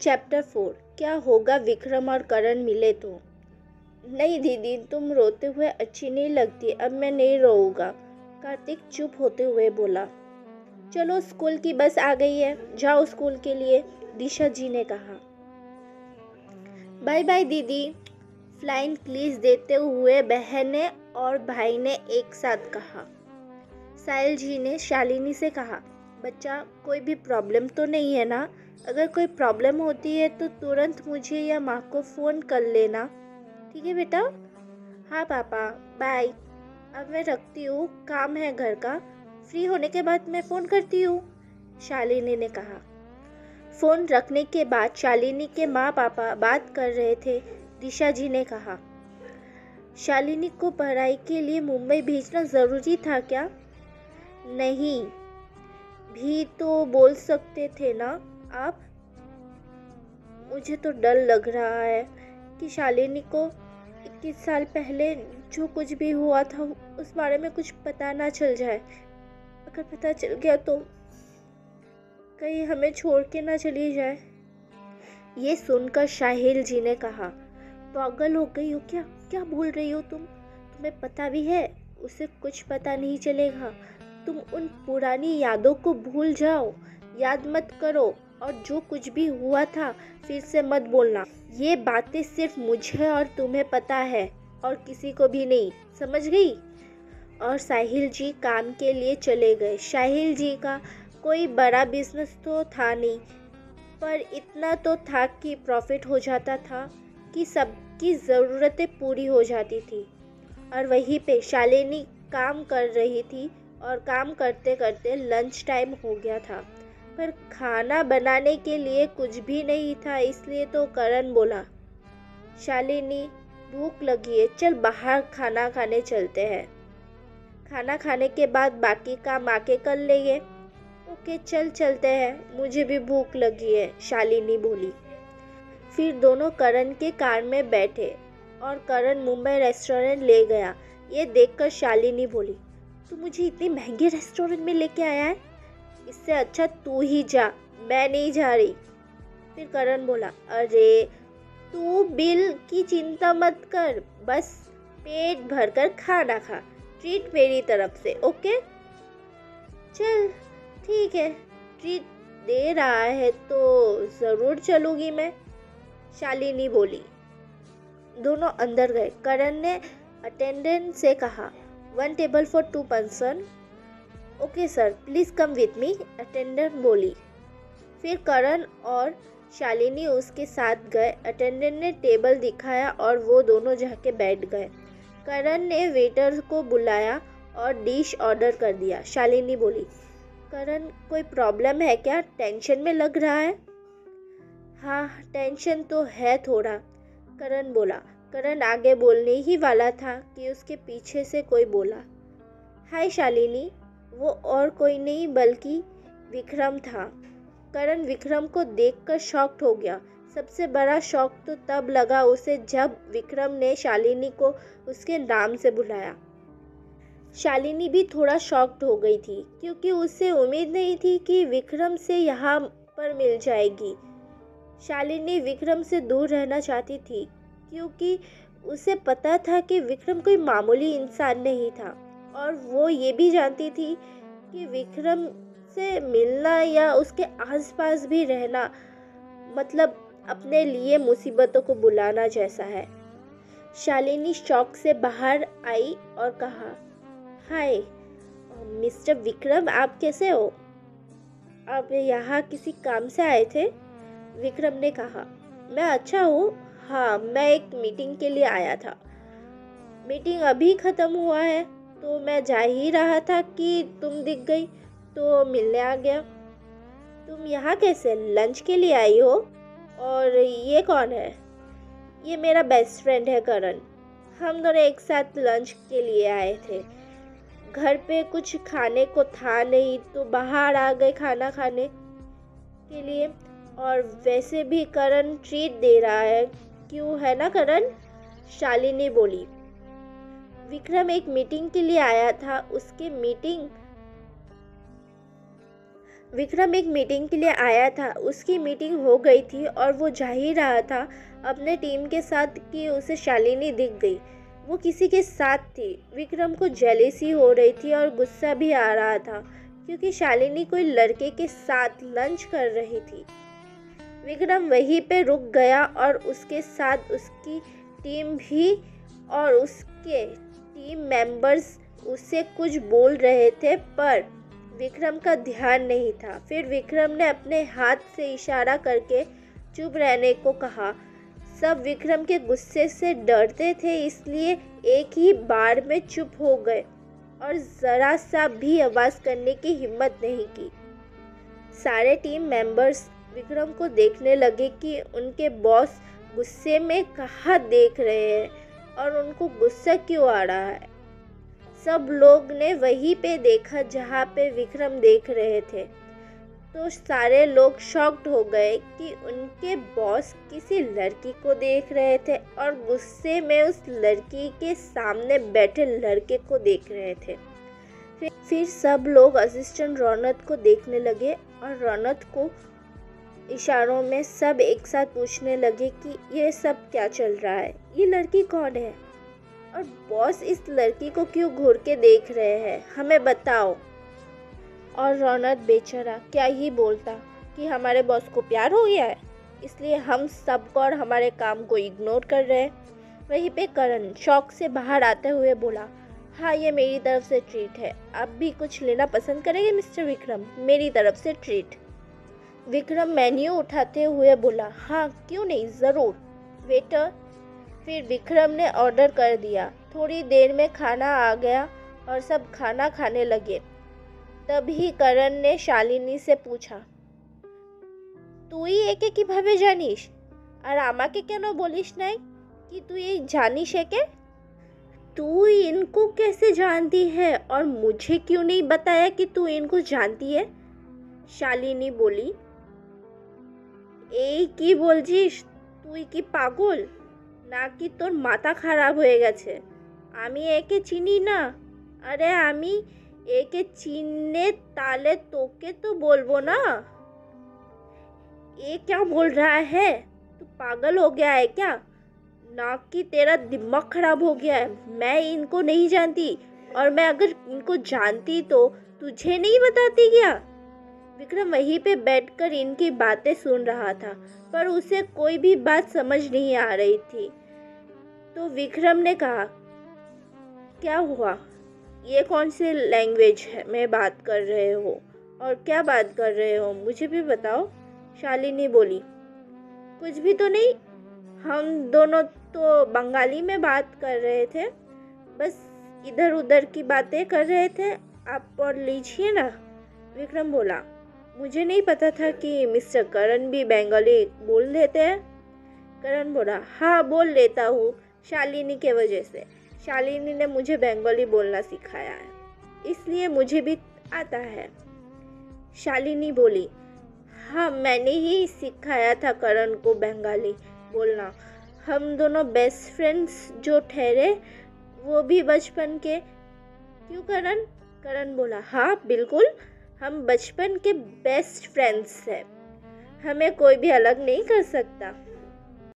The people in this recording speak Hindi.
चैप्टर 4 क्या होगा विक्रम और करण मिले तो। नहीं दीदी, तुम रोते हुए अच्छी नहीं लगती, अब मैं नहीं रोऊंगा, कार्तिक चुप होते हुए बोला। चलो स्कूल की बस आ गई है, जाओ स्कूल के लिए, दिशा जी ने कहा। बाय बाय दीदी, फ्लाइंग किस देते हुए बहन ने और भाई ने एक साथ कहा। साहिल जी ने शालिनी से कहा, बच्चा कोई भी प्रॉब्लम तो नहीं है ना? अगर कोई प्रॉब्लम होती है तो तुरंत मुझे या माँ को फ़ोन कर लेना, ठीक है बेटा? हाँ पापा, बाय, अब मैं रखती हूँ, काम है घर का, फ्री होने के बाद मैं फ़ोन करती हूँ, शालिनी ने कहा। फ़ोन रखने के बाद शालिनी के माँ पापा बात कर रहे थे। दिशा जी ने कहा, शालिनी को पढ़ाई के लिए मुंबई भेजना ज़रूरी था क्या? नहीं भी तो बोल सकते थे ना आप? मुझे तो डर लग रहा है कि शालिनी को 21 साल पहले जो कुछ भी हुआ था उस बारे में कुछ पता ना चल जाए। अगर पता चल गया तो कहीं हमें छोड़ के ना चली जाए। ये सुनकर साहिल जी ने कहा, पागल हो गई हो क्या? क्या बोल रही हो तुम? तुम्हें पता भी है उसे कुछ पता नहीं चलेगा। तुम उन पुरानी यादों को भूल जाओ, याद मत करो, और जो कुछ भी हुआ था फिर से मत बोलना। ये बातें सिर्फ मुझे और तुम्हें पता है और किसी को भी नहीं, समझ गई? और साहिल जी काम के लिए चले गए। साहिल जी का कोई बड़ा बिजनेस तो था नहीं, पर इतना तो था कि प्रॉफिट हो जाता था कि सबकी ज़रूरतें पूरी हो जाती थी। और वहीं पे शालिनी काम कर रही थी और काम करते करते लंच टाइम हो गया था, पर खाना बनाने के लिए कुछ भी नहीं था। इसलिए तो करण बोला, शालिनी भूख लगी है, चल बाहर खाना खाने चलते हैं, खाना खाने के बाद बाकी काम आके कर लेंगे। ओके चल चलते हैं, मुझे भी भूख लगी है, शालिनी बोली। फिर दोनों करण के कार में बैठे और करण मुंबई रेस्टोरेंट ले गया। ये देखकर शालिनी बोली, तू मुझे इतने महंगे रेस्टोरेंट में लेके आया है? इससे अच्छा तू ही जा, मैं नहीं जा रही। फिर करण बोला, अरे तू बिल की चिंता मत कर, बस पेट भरकर खाना खा, ट्रीट मेरी तरफ से, ओके? चल ठीक है, ट्रीट दे रहा है तो ज़रूर चलूँगी मैं, शालिनी बोली। दोनों अंदर गए। करण ने अटेंडेंट से कहा, 1 table for 2 person. Okay sir, please come with me, attendant बोली। फिर करण और शालिनी उसके साथ गए। अटेंडेंट ने टेबल दिखाया और वो दोनों जाके बैठ गए। करण ने वेटर को बुलाया और डिश ऑर्डर कर दिया। शालिनी बोली, करण कोई प्रॉब्लम है क्या? टेंशन में लग रहा है। हाँ टेंशन तो है थोड़ा, करण बोला। करण आगे बोलने ही वाला था कि उसके पीछे से कोई बोला, हाय शालिनी। वो और कोई नहीं बल्कि विक्रम था। करण विक्रम को देखकर शॉक्ड हो गया। सबसे बड़ा शॉक तो तब लगा उसे जब विक्रम ने शालिनी को उसके नाम से बुलाया। शालिनी भी थोड़ा शॉक्ड हो गई थी क्योंकि उसे उम्मीद नहीं थी कि विक्रम से यहाँ पर मिल जाएगी। शालिनी विक्रम से दूर रहना चाहती थी क्योंकि उसे पता था कि विक्रम कोई मामूली इंसान नहीं था, और वो ये भी जानती थी कि विक्रम से मिलना या उसके आसपास भी रहना मतलब अपने लिए मुसीबतों को बुलाना जैसा है। शालिनी शॉक से बाहर आई और कहा, हाय मिस्टर विक्रम, आप कैसे हो? आप यहाँ किसी काम से आए थे? विक्रम ने कहा, मैं अच्छा हूँ, हाँ मैं एक मीटिंग के लिए आया था। मीटिंग अभी ख़त्म हुआ है तो मैं जा ही रहा था कि तुम दिख गई तो मिलने आ गया। तुम यहाँ कैसे, लंच के लिए आई हो? और ये कौन है? ये मेरा बेस्ट फ्रेंड है करण, हम दोनों एक साथ लंच के लिए आए थे। घर पे कुछ खाने को था नहीं तो बाहर आ गए खाना खाने के लिए, और वैसे भी करण ट्रीट दे रहा है, क्यों है ना करण? शालिनी बोली। विक्रम एक मीटिंग के लिए आया था, उसके मीटिंग विक्रम एक मीटिंग के लिए आया था। उसकी मीटिंग हो गई थी और वो जा ही रहा था अपने टीम के साथ कि उसे शालिनी दिख गई। वो किसी के साथ थी। विक्रम को जेलेसी हो रही थी और गुस्सा भी आ रहा था क्योंकि शालिनी कोई लड़के के साथ लंच कर रही थी। विक्रम वहीं पे रुक गया और उसके साथ उसकी टीम भी और उसके टीम मेंबर्स उससे कुछ बोल रहे थे पर विक्रम का ध्यान नहीं था। फिर विक्रम ने अपने हाथ से इशारा करके चुप रहने को कहा। सब विक्रम के गुस्से से डरते थे इसलिए एक ही बार में चुप हो गए और ज़रा सा भी आवाज़ करने की हिम्मत नहीं की। सारे टीम मेंबर्स विक्रम को देखने लगे कि उनके बॉस गुस्से में कहाँ देख रहे हैं और उनको गुस्सा क्यों आ रहा है। सब लोग ने वहीं पे देखा जहाँ पे विक्रम देख रहे थे तो सारे लोग शॉक्ड हो गए कि उनके बॉस किसी लड़की को देख रहे थे और गुस्से में उस लड़की के सामने बैठे लड़के को देख रहे थे। फिर सब लोग असिस्टेंट रौनक को देखने लगे और रौनक को इशारों में सब एक साथ पूछने लगे कि ये सब क्या चल रहा है, ये लड़की कौन है और बॉस इस लड़की को क्यों घूर के देख रहे हैं, हमें बताओ। और रौनक बेचारा क्या ही बोलता कि हमारे बॉस को प्यार हो गया है इसलिए हम सबको और हमारे काम को इग्नोर कर रहे हैं। वहीं पे करण शौक से बाहर आते हुए बोला, हाँ ये मेरी तरफ से ट्रीट है, आप भी कुछ लेना पसंद करेंगे मिस्टर विक्रम, मेरी तरफ से ट्रीट। विक्रम मेन्यू उठाते हुए बोला, हाँ क्यों नहीं, ज़रूर वेटर। फिर विक्रम ने ऑर्डर कर दिया। थोड़ी देर में खाना आ गया और सब खाना खाने लगे। तभी करण ने शालिनी से पूछा, তুই একে কিভাবে জানিস আর আমাকে কেন বলিস নাই कि तू ये जानिस है के? तू इनको कैसे जानती है और मुझे क्यों नहीं बताया कि तू इनको जानती है? शालिनी बोली, এই কি বলছিস, তুই কি পাগল নাকি তোর মাথা খারাপ হয়ে গেছে? আমি একে চিনি না। আরে আমি একে চিনলে তাহলে তোকে তো বলবো না। ये क्या बोल रहा है, तू पागल हो गया है क्या, ना कि तेरा दिमाग खराब हो गया है? मैं इनको नहीं जानती और मैं अगर इनको जानती तो तुझे नहीं बताती क्या? विक्रम वहीं पे बैठकर इनकी बातें सुन रहा था पर उसे कोई भी बात समझ नहीं आ रही थी। तो विक्रम ने कहा, क्या हुआ, ये कौन सी लैंग्वेज है में बात कर रहे हो और क्या बात कर रहे हो, मुझे भी बताओ। शालिनी बोली, कुछ भी तो नहीं, हम दोनों तो बंगाली में बात कर रहे थे, बस इधर उधर की बातें कर रहे थे, आप और लीजिए ना। विक्रम बोला, मुझे नहीं पता था कि मिस्टर करण भी बंगाली बोल लेते हैं। करण बोला, हाँ बोल लेता हूँ, शालिनी के वजह से। शालिनी ने मुझे बंगाली बोलना सिखाया है इसलिए मुझे भी आता है। शालिनी बोली, हाँ मैंने ही सिखाया था करण को बंगाली बोलना। हम दोनों बेस्ट फ्रेंड्स जो ठहरे वो भी बचपन के। क्यों करण? करण बोला, हाँ बिल्कुल, हम बचपन के बेस्ट फ्रेंड्स हैं, हमें कोई भी अलग नहीं कर सकता।